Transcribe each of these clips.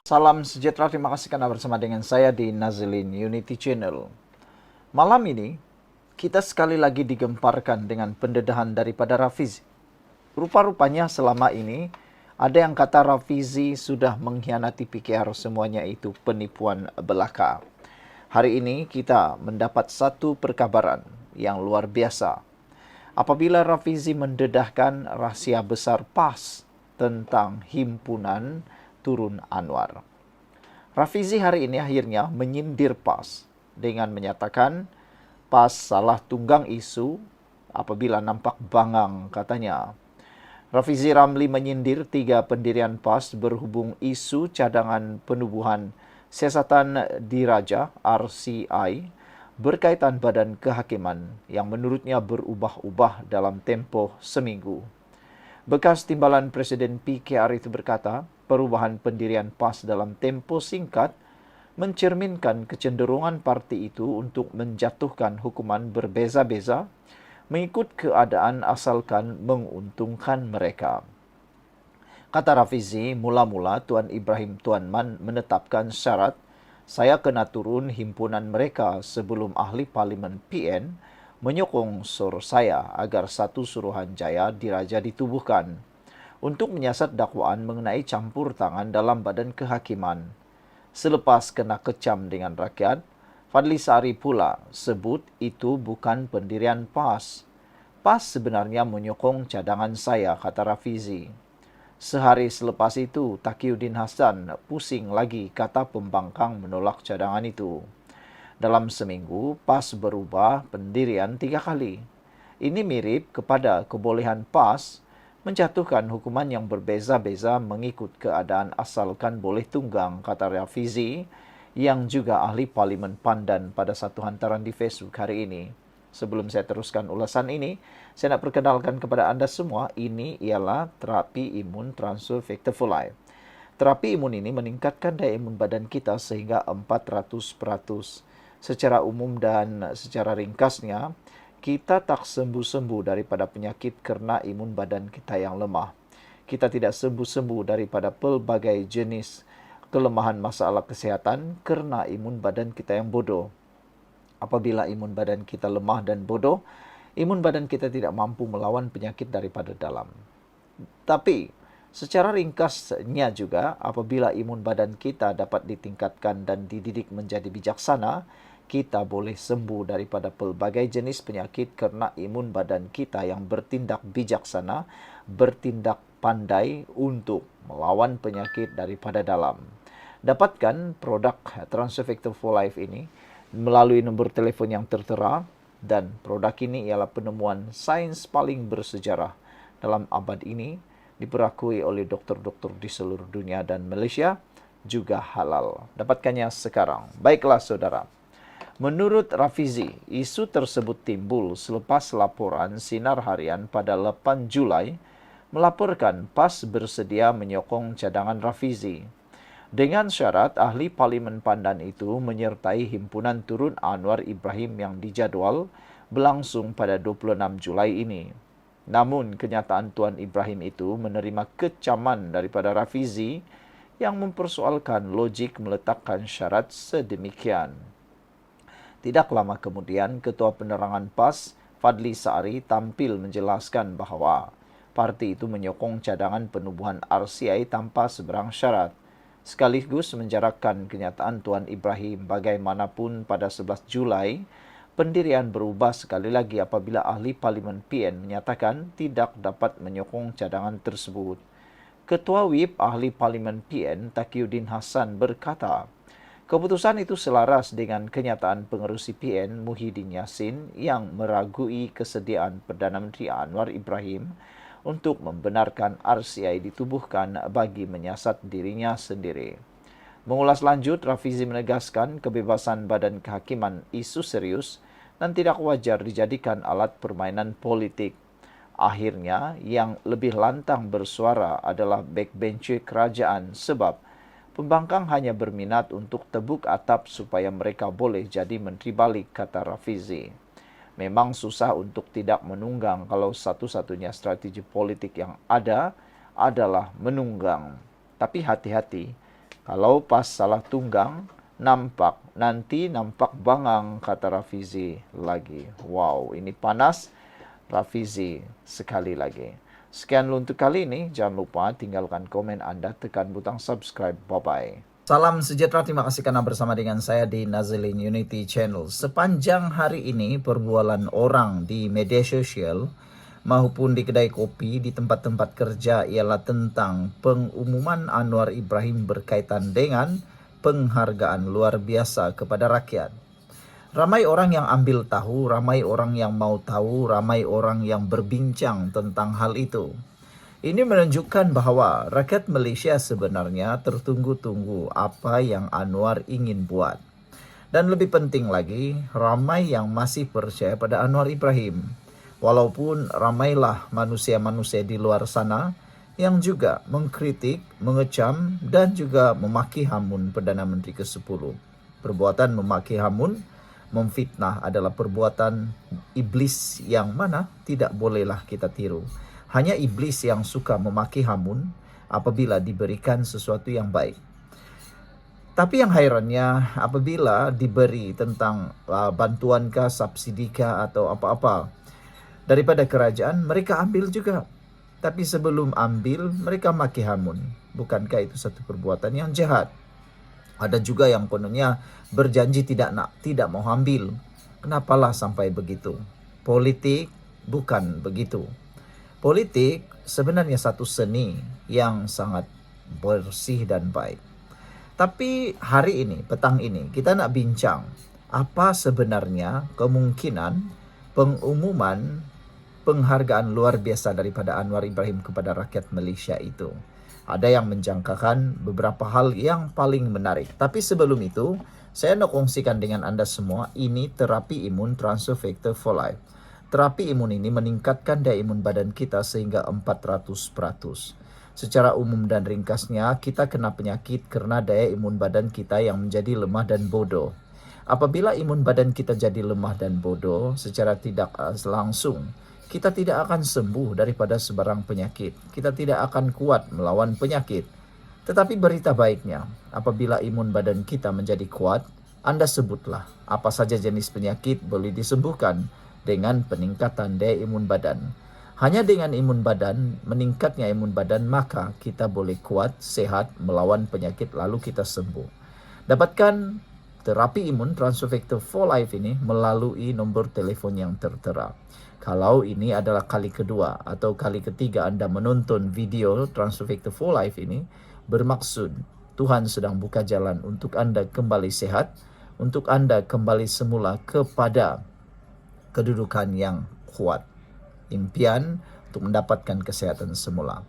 Salam sejahtera, terima kasih karena bersama dengan saya di Nazilin Unity Channel. Malam ini, kita sekali lagi digemparkan dengan pendedahan daripada Rafizi. Rupa-rupanya selama ini, ada yang kata Rafizi sudah mengkhianati PKR, semuanya itu penipuan belaka. Hari ini kita mendapat satu perkabaran yang luar biasa. Apabila Rafizi mendedahkan rahasia besar PAS tentang himpunan turun Anwar. Rafizi hari ini akhirnya menyindir PAS dengan menyatakan PAS salah tunggang isu apabila nampak bangang katanya. Rafizi Ramli menyindir 3 pendirian PAS berhubung isu cadangan penubuhan siasatan diraja RCI berkaitan badan kehakiman yang menurutnya berubah-ubah dalam tempoh seminggu. Bekas timbalan Presiden PKR itu berkata, perubahan pendirian PAS dalam tempo singkat mencerminkan kecenderungan parti itu untuk menjatuhkan hukuman berbeza-beza mengikut keadaan asalkan menguntungkan mereka. Kata Rafizi, mula-mula Tuan Ibrahim Tuanman menetapkan syarat saya kena turun himpunan mereka sebelum ahli parlimen PN menyokong suruh saya agar satu Suruhanjaya Diraja ditubuhkan untuk menyiasat dakwaan mengenai campur tangan dalam badan kehakiman. Selepas kena kecam dengan rakyat, Fadli Sari pula sebut itu bukan pendirian PAS. PAS sebenarnya menyokong cadangan saya, kata Rafizi. Sehari selepas itu, Taqiyuddin Hasan pusing lagi kata pembangkang menolak cadangan itu. Dalam seminggu, PAS berubah pendirian 3 kali. Ini mirip kepada kebolehan PAS menjatuhkan hukuman yang berbeza-beza mengikut keadaan asalkan boleh tunggang, kata Rafizi, yang juga ahli Parlimen Pandan pada satu hantaran di Facebook hari ini. Sebelum saya teruskan ulasan ini, saya nak perkenalkan kepada anda semua, ini ialah terapi imun transfer factor for life. Terapi imun ini meningkatkan daya imun badan kita sehingga 400%. Secara umum dan secara ringkasnya, kita tak sembuh-sembuh daripada penyakit kerana imun badan kita yang lemah. Kita tidak sembuh-sembuh daripada pelbagai jenis kelemahan masalah kesihatan kerana imun badan kita yang bodoh. Apabila imun badan kita lemah dan bodoh, imun badan kita tidak mampu melawan penyakit daripada dalam. Tapi, secara ringkasnya juga, apabila imun badan kita dapat ditingkatkan dan dididik menjadi bijaksana, kita boleh sembuh daripada pelbagai jenis penyakit kerana imun badan kita yang bertindak bijaksana, bertindak pandai untuk melawan penyakit daripada dalam. Dapatkan produk Transfer Factor for Life ini melalui nombor telefon yang tertera, dan produk ini ialah penemuan sains paling bersejarah dalam abad ini, diperakui oleh doktor-doktor di seluruh dunia dan Malaysia, juga halal. Dapatkannya sekarang. Baiklah saudara. Menurut Rafizi, isu tersebut timbul selepas laporan Sinar Harian pada 8 Julai melaporkan PAS bersedia menyokong cadangan Rafizi. Dengan syarat ahli Parlimen Pandan itu menyertai himpunan turun Anwar Ibrahim yang dijadual berlangsung pada 26 Julai ini. Namun, kenyataan Tuan Ibrahim itu menerima kecaman daripada Rafizi yang mempersoalkan logik meletakkan syarat sedemikian. Tidak lama kemudian, Ketua Penerangan PAS, Fadli Sari, tampil menjelaskan bahawa parti itu menyokong cadangan penubuhan RCI tanpa seberang syarat. Sekaligus menjarakkan kenyataan Tuan Ibrahim bagaimanapun pada 11 Julai, pendirian berubah sekali lagi apabila ahli Parlimen PN menyatakan tidak dapat menyokong cadangan tersebut. Ketua Whip ahli Parlimen PN, Taqiyuddin Hasan berkata, keputusan itu selaras dengan kenyataan pengerusi PN Muhyiddin Yassin yang meragui kesediaan Perdana Menteri Anwar Ibrahim untuk membenarkan RCI ditubuhkan bagi menyiasat dirinya sendiri. Mengulas lanjut, Rafizi menegaskan kebebasan badan kehakiman isu serius dan tidak wajar dijadikan alat permainan politik. Akhirnya, yang lebih lantang bersuara adalah backbencher kerajaan sebab pembangkang hanya berminat untuk tebuk atap supaya mereka boleh jadi menteri balik, kata Rafizi. Memang susah untuk tidak menunggang kalau satu-satunya strategi politik yang ada adalah menunggang. Tapi hati-hati, Kalau pas salah tunggang, nanti nampak bangang, kata Rafizi lagi. Wow, ini panas Rafizi sekali lagi. Sekian untuk kali ini. Jangan lupa tinggalkan komen Anda, tekan butang subscribe. Bye-bye. Salam sejahtera, terima kasih karena bersama dengan saya di Nazilin Unity Channel. Sepanjang hari ini perbualan orang di media sosial maupun di kedai kopi, di tempat-tempat kerja ialah tentang pengumuman Anwar Ibrahim berkaitan dengan penghargaan luar biasa kepada rakyat. Ramai orang yang ambil tahu, ramai orang yang mau tahu, ramai orang yang berbincang tentang hal itu. Ini menunjukkan bahwa rakyat Malaysia sebenarnya tertunggu-tunggu apa yang Anwar ingin buat. Dan lebih penting lagi, ramai yang masih percaya pada Anwar Ibrahim. Walaupun ramailah manusia-manusia di luar sana yang juga mengkritik, mengecam, dan juga memaki hamun Perdana Menteri ke-10. Perbuatan memaki hamun, memfitnah adalah perbuatan iblis yang mana tidak bolehlah kita tiru. Hanya iblis yang suka memaki hamun apabila diberikan sesuatu yang baik. Tapi yang hairannya, apabila diberi tentang bantuankah, subsidikah atau apa-apa daripada kerajaan, mereka ambil juga. Tapi sebelum ambil, mereka maki hamun. Bukankah itu satu perbuatan yang jahat? Ada juga yang kononnya berjanji tidak mau ambil. Kenapalah sampai begitu? Politik bukan begitu. Politik sebenarnya satu seni yang sangat bersih dan baik. Tapi hari ini, petang ini, kita nak bincang apa sebenarnya kemungkinan pengumuman penghargaan luar biasa daripada Anwar Ibrahim kepada rakyat Malaysia itu. Ada yang menjangkakan beberapa hal yang paling menarik. Tapi sebelum itu, saya nak kongsikan dengan Anda semua, ini terapi imun transfer factor for life. Terapi imun ini meningkatkan daya imun badan kita sehingga 400%. Secara umum dan ringkasnya, kita kena penyakit karena daya imun badan kita yang menjadi lemah dan bodoh. Apabila imun badan kita jadi lemah dan bodoh, secara tidak langsung, kita tidak akan sembuh daripada sebarang penyakit. Kita tidak akan kuat melawan penyakit. Tetapi berita baiknya, apabila imun badan kita menjadi kuat, Anda sebutlah apa saja jenis penyakit boleh disembuhkan dengan peningkatan daya imun badan. Hanya dengan imun badan, meningkatnya imun badan, maka kita boleh kuat, sehat, melawan penyakit, lalu kita sembuh. Dapatkan terapi imun transfer factor for life ini melalui nombor telefon yang tertera. Kalau ini adalah kali kedua atau kali ketiga Anda menonton video transfer factor for life ini, bermaksud Tuhan sedang buka jalan untuk Anda kembali sehat, untuk Anda kembali semula kepada kedudukan yang kuat. Impian untuk mendapatkan kesehatan semula.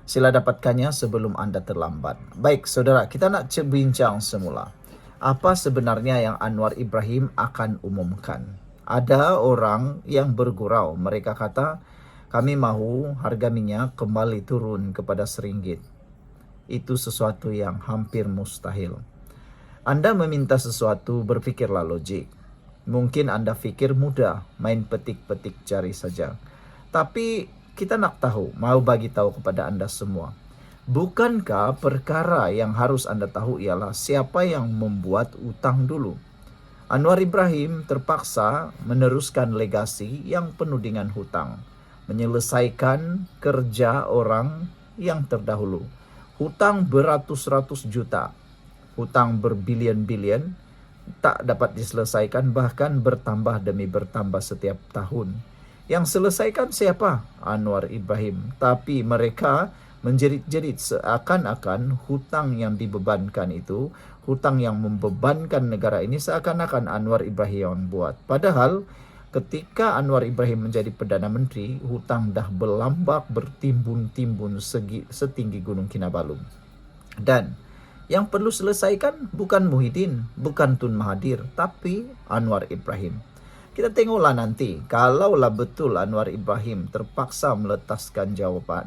Sila dapatkannya sebelum Anda terlambat. Baik, saudara, kita nak bincang semula. Apa sebenarnya yang Anwar Ibrahim akan umumkan? Ada orang yang bergurau. Mereka kata, kami mahu harga minyak kembali turun kepada RM1. Itu sesuatu yang hampir mustahil. Anda meminta sesuatu, berfikirlah logik. Mungkin Anda fikir mudah, main petik-petik cari saja. Tapi kita nak tahu, mau bagi tahu kepada Anda semua. Bukankah perkara yang harus Anda tahu ialah siapa yang membuat utang dulu? Anwar Ibrahim terpaksa meneruskan legasi yang penuh dengan hutang. Menyelesaikan kerja orang yang terdahulu. Hutang beratus-ratus juta. Hutang berbilion-bilion. Tak dapat diselesaikan, bahkan bertambah demi bertambah setiap tahun. Yang selesaikan siapa? Anwar Ibrahim. Tapi mereka menjerit-jerit seakan-akan hutang yang dibebankan itu, hutang yang membebankan negara ini seakan-akan Anwar Ibrahim yang buat. Padahal ketika Anwar Ibrahim menjadi Perdana Menteri, hutang dah berlambak, bertimbun-timbun setinggi Gunung Kinabalu. Dan yang perlu selesaikan bukan Muhyiddin, bukan Tun Mahathir, tapi Anwar Ibrahim. Kita tengoklah nanti, kalaulah betul Anwar Ibrahim terpaksa meletaskan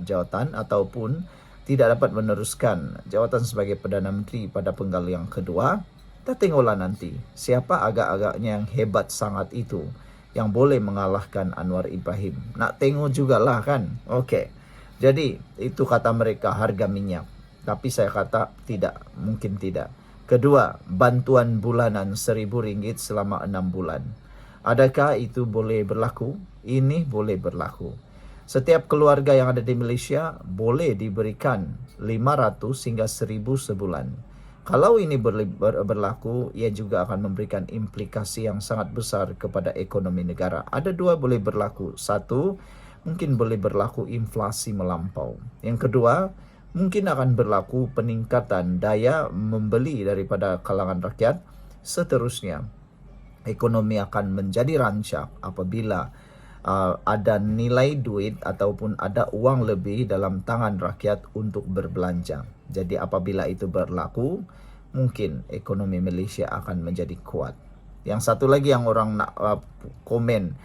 jawatan ataupun tidak dapat meneruskan jawatan sebagai Perdana Menteri pada penggal yang kedua, kita tengoklah nanti siapa agak-agaknya yang hebat sangat itu yang boleh mengalahkan Anwar Ibrahim. Nak tengok jugalah kan. Okey. Jadi itu kata mereka harga minyak. Tapi saya kata tidak, mungkin tidak. Kedua, bantuan bulanan Rp1.000 selama 6 bulan. Adakah itu boleh berlaku? Ini boleh berlaku. Setiap keluarga yang ada di Malaysia boleh diberikan 500 hingga 1.000 sebulan. Kalau ini berlaku, ia juga akan memberikan implikasi yang sangat besar kepada ekonomi negara. Ada dua boleh berlaku. Satu, mungkin boleh berlaku inflasi melampau. Yang kedua, mungkin akan berlaku peningkatan daya membeli daripada kalangan rakyat. Seterusnya, ekonomi akan menjadi rancak apabila ada nilai duit ataupun ada uang lebih dalam tangan rakyat untuk berbelanja. Jadi apabila itu berlaku, mungkin ekonomi Malaysia akan menjadi kuat. Yang satu lagi yang orang nak komen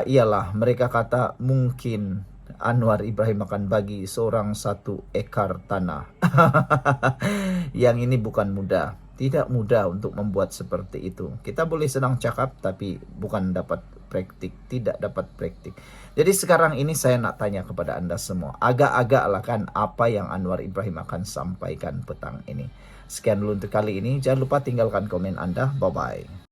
ialah mereka kata mungkin Anwar Ibrahim akan bagi seorang 1 ekar tanah. Yang ini bukan mudah. Tidak mudah untuk membuat seperti itu. Kita boleh senang cakap tapi bukan dapat praktik, tidak dapat praktik. Jadi sekarang ini saya nak tanya kepada anda semua, agak-agaklah kan apa yang Anwar Ibrahim akan sampaikan petang ini. Sekian dulu untuk kali ini, jangan lupa tinggalkan komen anda, bye-bye.